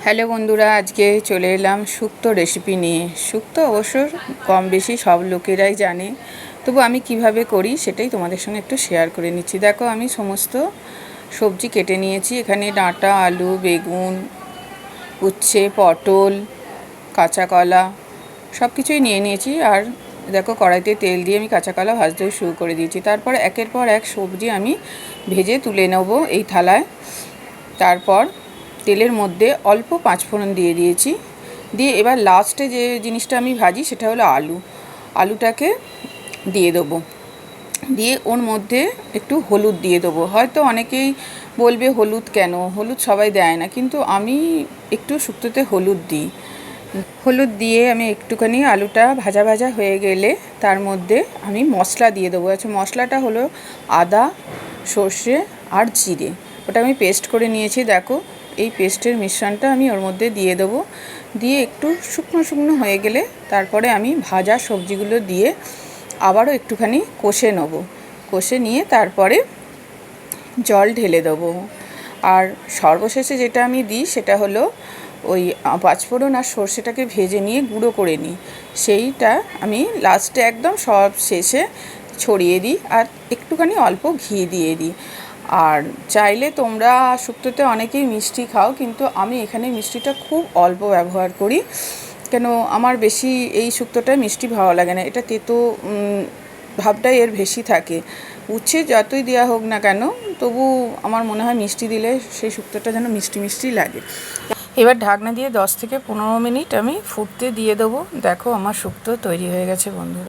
Hello বন্ধুরা, আজকে চলে এলাম শুক্তো রেসিপি নিয়ে। শুক্তো অবশ্য কম বেশি সব লোকেরাই জানে, তবু আমি কিভাবে করি সেটাই তোমাদের সঙ্গে একটু শেয়ার করে নিচ্ছি। দেখো, আমি সমস্ত সবজি কেটে নিয়েছি। এখানে ডাঁটা, আলু, বেগুন, উচ্ছে, পটল, কাঁচা কলা সব কিছুই নিয়ে নিয়েছি। আর দেখো, কড়াইতে তেল দিয়ে আমি কাঁচা কলা ভাজতেও শুরু করে দিয়েছি। তারপর একের পর এক সবজি আমি ভেজে তুলে নেব এই থালায়। তারপর তেলের মধ্যে অল্প পাঁচফোড়ন দিয়ে দিয়েছি। দিয়ে এবার লাস্টে যে জিনিসটা আমি ভাজি সেটা হলো আলুটাকে দিয়ে দেবো। দিয়ে ওর মধ্যে একটু হলুদ দিয়ে দেবো। হয়তো অনেকেই বলবে হলুদ কেন, হলুদ সবাই দেয় না, কিন্তু আমি একটু শুক্তোতে হলুদ দিই। হলুদ দিয়ে আমি একটুখানি আলুটা ভাজা ভাজা হয়ে গেলে তার মধ্যে আমি মশলা দিয়ে দেবো। আচ্ছা, মশলাটা হলো আদা, সর্ষে আর জিরে, ওটা আমি পেস্ট করে নিয়েছি। দেখো, এই পেস্টের মিশ্রণটা আমি ওর মধ্যে দিয়ে দেবো। দিয়ে একটু শুকনো শুকনো হয়ে গেলে তারপরে আমি ভাজা সবজিগুলো দিয়ে আবারও একটুখানি কষে নেব। কষে নিয়ে তারপরে জল ঢেলে দেবো। আর সর্বশেষে যেটা আমি দিই সেটা হলো ওই পাঁচফোড়ন আর সর্ষেটাকে ভেজে নিয়ে গুঁড়ো করে নিই, সেইটা আমি লাস্টে একদম সব শেষে ছড়িয়ে দিই আর একটুখানি অল্প ঘি দিয়ে দিই। আর চাইলে তোমরা শুক্তোতে অনেকেই মিষ্টি খাও, কিন্তু আমি এখানে মিষ্টিটা খুব অল্প ব্যবহার করি। কেন, আমার বেশি এই শুক্তোটায় মিষ্টি ভালো লাগে না, এটা তেতো ভাবটাই এর বেশি থাকে। উচ্ছে যতই দেওয়া হোক না কেন, তবু আমার মনে হয় মিষ্টি দিলে সেই শুক্তোটা যেন মিষ্টি মিষ্টি লাগে। এবার ঢাকনা দিয়ে 10 থেকে 15 মিনিট আমি ফুটতে দিয়ে দেবো। দেখো, আমার শুক্তো তৈরি হয়ে গেছে বন্ধুরা।